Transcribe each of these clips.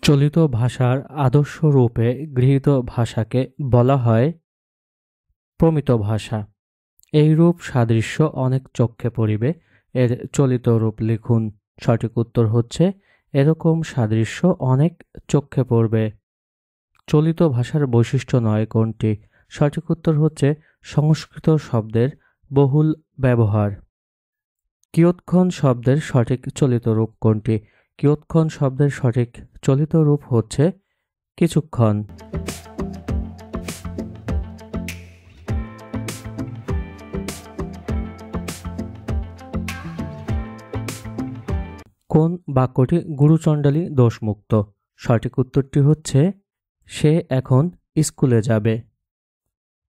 চলিত ভাষার আদর্শ রূপে গৃহীত ভাষাকে বলা হয় প্রমিত ভাষা। এই রূপ সাদৃশ্য অনেক চক্ষে পড়িবে, এর চলিত রূপ লিখুন। সঠিক উত্তর হচ্ছে এরকম সাদৃশ্য অনেক চক্ষে পড়বে। চলিত ভাষার বৈশিষ্ট্য নয় কোনটি? সঠিক উত্তর হচ্ছে সংস্কৃত শব্দের বহুল ব্যবহার। কিয়ৎক্ষণ শব্দের সঠিক চলিত রূপ কোনটি? কিয়ৎক্ষণ শব্দের সঠিক চলিত রূপ হচ্ছে কিছুক্ষণ। কোন বাক্যটি গুরুচণ্ডালী দোষমুক্ত? সঠিক উত্তরটি হচ্ছে সে এখন স্কুলে যাবে।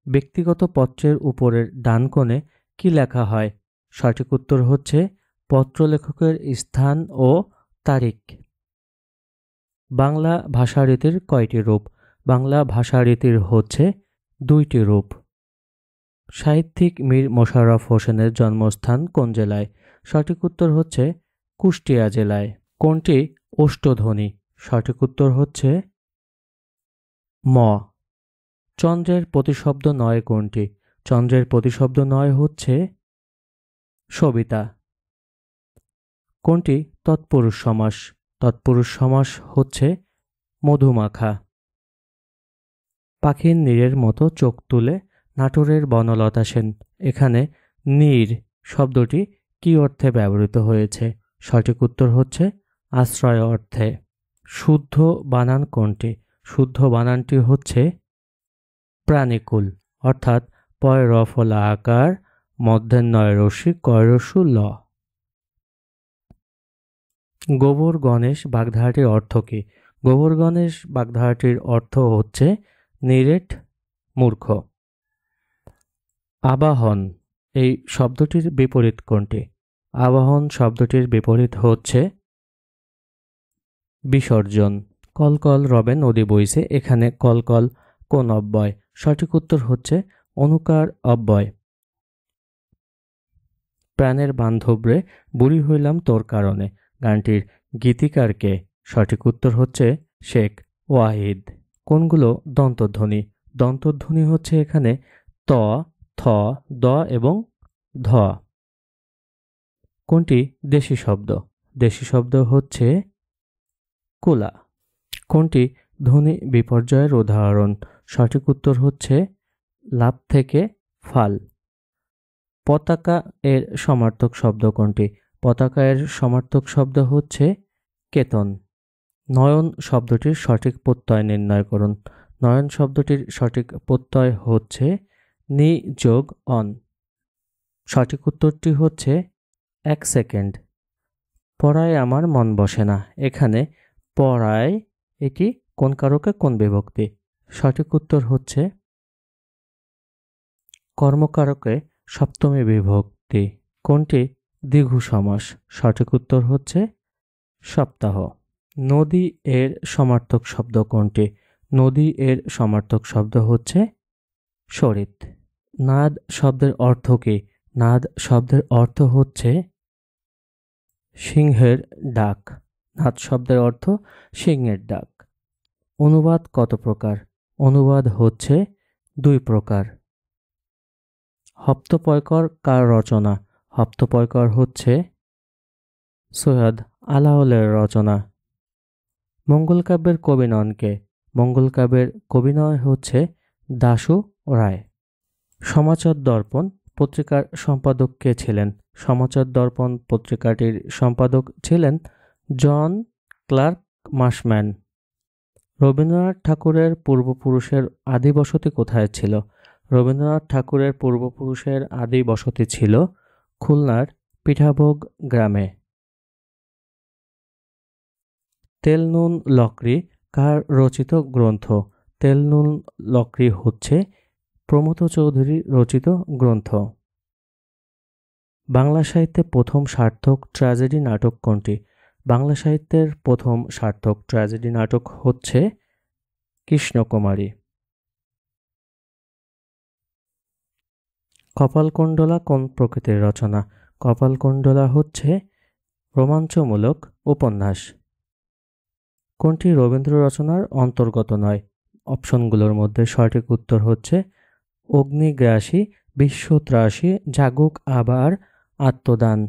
ব্যক্তিগত পত্রের উপরের ডান কোণে কি লেখা হয়? সঠিক উত্তর হচ্ছে পত্রলেখকের স্থান ও তারিখ। বাংলা ভাষারীতির কয়টি রূপ? বাংলা ভাষারীতির হচ্ছে দুইটি রূপ। সাহিত্যিক মীর মোশাররফ হোসেনের জন্মস্থান কোন জেলায়? সঠিক উত্তর হচ্ছে কুষ্টিয়া জেলায়। কোনটি অষ্টধ্বনি? সঠিক উত্তর হচ্ছে ম। চন্দ্রের প্রতিশব্দ নয় কোনটি? চন্দ্রের প্রতিশব্দ নয় হচ্ছে সবিতা। কোনটি তৎপুরুষ সমাস? তৎপুরুষ সমাস হচ্ছে মধুমাখা। পাখির নীড়ের মতো চোখ তুলে নাটোরের বনলতা সেন, এখানে নীড় শব্দটি কি অর্থে ব্যবহৃত হয়েছে? সঠিক উত্তর হচ্ছে আশ্রয় অর্থে। শুদ্ধ বানান কোনটি? শুদ্ধ বানানটি হচ্ছে প্রাণীকুল, অর্থাৎ পয় র ফলা আকার মধ্যাহ্নয় রস্যি কয় রস্যু ল। গোবর গণেশ বাগধারাটির অর্থ কী? গোবর গণেশ বাগধারাটির অর্থ হচ্ছে নিরেট মূর্খ। আবাহন এই শব্দটির বিপরীত কোনটি? আবাহন শব্দটির বিপরীত হচ্ছে বিসর্জন। কলকল রবে নদী বইছে, এখানে কলকল কোন অব্যয়? সঠিক উত্তর হচ্ছে অনুকার অব্যয়। প্রাণের বান্ধবরে বুড়ি হইলাম তোর কারণে, গানটির গীতিকার কে? সঠিক উত্তর হচ্ছে শেখ ওয়াহিদ। কোনগুলো দন্তধ্বনি? দন্তধ্বনি হচ্ছে এখানে ত, থ, দ এবং ধ। কোনটি দেশি শব্দ? দেশি শব্দ হচ্ছে কুলা। কোনটি ধ্বনি বিপর্যয়ের উদাহরণ? সঠিক উত্তর হচ্ছে লাভ থেকে ফাল। পতাকা এর সমার্থক শব্দ কোনটি? পতাকা এর সমার্থক শব্দ হচ্ছে কেতন। নয়ন শব্দটির সঠিক প্রত্যয় নির্ণয় করুন। নয়ন শব্দটির সঠিক প্রত্যয় হচ্ছে নি যোগ অন। সঠিক উত্তরটি হচ্ছে 1 সেকেন্ড। পড়ায় আমার মন বসে না, এখানে পড়ায় এটি কোন কারকে কোন বিভক্তি? সঠিক উত্তর হচ্ছে কর্মকারকে সপ্তমী বিভক্তি। কোনটি দ্বিঘু সমাস? সঠিক উত্তর হচ্ছে সপ্তাহ। নদী এর সমার্থক শব্দ কোনটি? নদী এর সমার্থক শব্দ হচ্ছে সরিত। নাদ শব্দের অর্থ কী? নাদ শব্দের অর্থ হচ্ছে সিংহের ডাক। নাদ শব্দের অর্থ সিংহের ডাক। অনুবাদ কত প্রকার? অনুবাদ হচ্ছে 2 প্রকার। হপ্তপয়কর কার রচনা? হপ্তপয়কর হচ্ছে সৈয়দ আলাওলের রচনা। মঙ্গলকাব্যের কবি নন কে? মঙ্গলকাব্যের কবি নয় হচ্ছে দাশু রায়। সমাচার দর্পণ পত্রিকার সম্পাদক কে ছিলেন? সমাচার দর্পণ পত্রিকাটির সম্পাদক ছিলেন জন ক্লার্ক মাসম্যান। রবীন্দ্রনাথ ঠাকুরের পূর্বপুরুষের আদি বসতি কোথায় ছিল? রবীন্দ্রনাথ ঠাকুরের পূর্বপুরুষের আদি বসতি ছিল খুলনার পিঠাভোগ গ্রামে। তেল নুন লকড়ি কার রচিত গ্রন্থ? তেল নুন লকড়ি হচ্ছে প্রমথ চৌধুরী রচিত গ্রন্থ। বাংলা সাহিত্যে প্রথম সার্থক ট্র্যাজেডি নাটক কোনটি? বাংলা সাহিত্যের প্রথম সার্থক ট্র্যাজেডি নাটক হচ্ছে কৃষ্ণকুমারী। কপালকুণ্ডলা কোন প্রকৃতির রচনা? কপালকুণ্ডলা হচ্ছে রোমাঞ্চমূলক উপন্যাস। কোনটি রবীন্দ্র রচনার অন্তর্গত নয়? অপশনগুলোর মধ্যে সঠিক উত্তর হচ্ছে অগ্নিগ্রাসী, বিশ্বত্রাসী, জাগুক আবার, আত্মদান।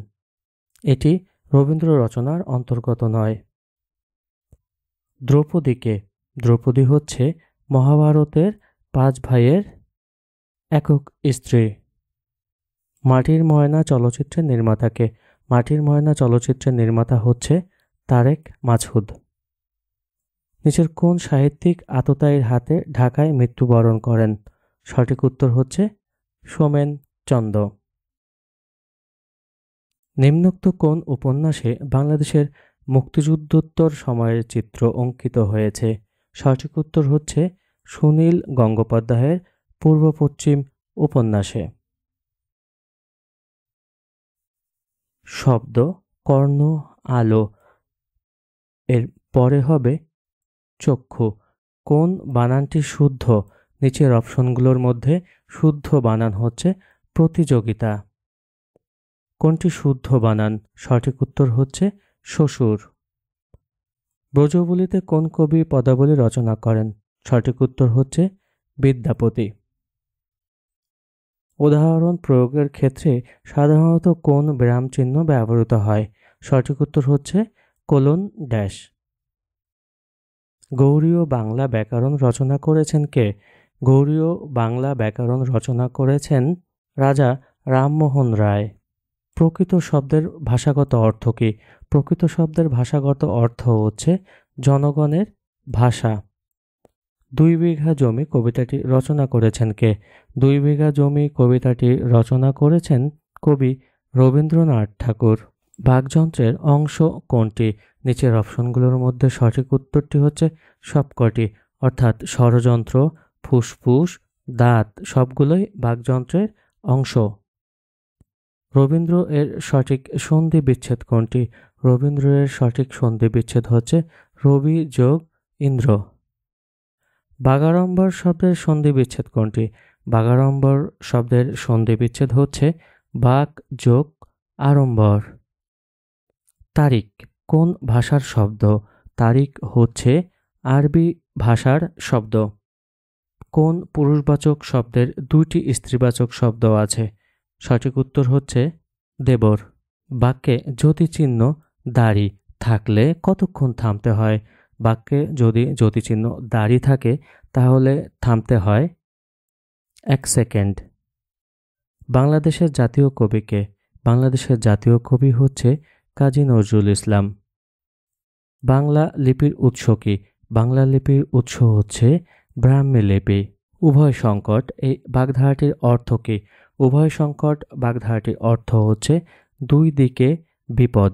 এটি রবীন্দ্র রচনার অন্তর্গত নয়। দ্রৌপদীকে? দ্রৌপদী হচ্ছে মহাভারতের 5 ভাইয়ের একক স্ত্রী। মাটির ময়না চলচ্চিত্রের নির্মাতাকে? মাটির ময়না চলচ্চিত্রের নির্মাতা হচ্ছে তারেক মাসুদ। নিচের কোন সাহিত্যিক আততায়ীর হাতে ঢাকায় মৃত্যুবরণ করেন? সঠিক উত্তর হচ্ছে সোমেন চন্দ। নিম্নোক্ত কোন উপন্যাসে বাংলাদেশের মুক্তিযুদ্ধোত্তর সময়ের চিত্র অঙ্কিত হয়েছে? সঠিক উত্তর হচ্ছে সুনীল গঙ্গোপাধ্যায়ের পূর্ব পশ্চিম উপন্যাসে। শব্দ, কর্ণ, আলো, এর পরে হবে চক্ষু। কোন বানানটি শুদ্ধ? নিচের অপশনগুলোর মধ্যে শুদ্ধ বানান হচ্ছে প্রতিযোগিতা। কোনটি শুদ্ধ বানান? সঠিক উত্তর হচ্ছে শ্বশুর। ব্রজবুলিতে কোন কবি পদাবলী রচনা করেন? সঠিক উত্তর হচ্ছে বিদ্যাপতি। উদাহরণ প্রয়োগের ক্ষেত্রে সাধারণত কোন বিরাম চিহ্ন ব্যবহৃত হয়? সঠিক উত্তর হচ্ছে কোলন ড্যাশ। গৌড়ীয় বাংলা ব্যাকরণ রচনা করেছেন কে? গৌড়ীয় বাংলা ব্যাকরণ রচনা করেছেন রাজা রামমোহন রায়। প্রকৃত শব্দের ভাষাগত অর্থ কী? প্রকৃত শব্দের ভাষাগত অর্থ হচ্ছে জনগণের ভাষা। 2 বিঘা জমি কবিতাটি রচনা করেছেন কে? 2 বিঘা জমি কবিতাটি রচনা করেছেন কবি রবীন্দ্রনাথ ঠাকুর। বাকযন্ত্রের অংশ কোনটি? নিচের অপশনগুলোর মধ্যে সঠিক উত্তরটি হচ্ছে সবকটি, অর্থাৎ স্বরযন্ত্র, ফুসফুস, দাঁত সবগুলোই বাকযন্ত্রের অংশ। রবীন্দ্র এর সঠিক সন্ধি বিচ্ছেদ কোনটি? রবীন্দ্র এর সঠিক সন্ধি বিচ্ছেদ হচ্ছে রবি যোগ ইন্দ্র। বাগাড়ম্বর শব্দের সন্ধি বিচ্ছেদ কোনটি? বাগাড়ম্বর শব্দের সন্ধি বিচ্ছেদ হচ্ছে বাক যোগ আড়ম্বর। তারিখ কোন ভাষার শব্দ? তারিখ হচ্ছে আরবি ভাষার শব্দ। কোন পুরুষবাচক শব্দের 2টি স্ত্রীবাচক শব্দ আছে? সঠিক উত্তর হচ্ছে দেবর। বাক্যে যতিচিহ্ন দাড়ি থাকলে কতক্ষণ থামতে হয়? বাক্যে যদি যতিচিহ্ন দাড়ি থাকে তাহলে থামতে হয় 1 সেকেন্ড। বাংলাদেশের জাতীয় কবি কে? বাংলাদেশের জাতীয় কবি হচ্ছে কাজী নজরুল ইসলাম। বাংলা লিপির উৎস কি? বাংলা লিপির উৎস হচ্ছে ব্রাহ্মী লিপি। উভয় সংকট এই বাগধারাটির অর্থ কি? উভয় সংকট বাগধারাটির অর্থ হচ্ছে 2 দিকে বিপদ।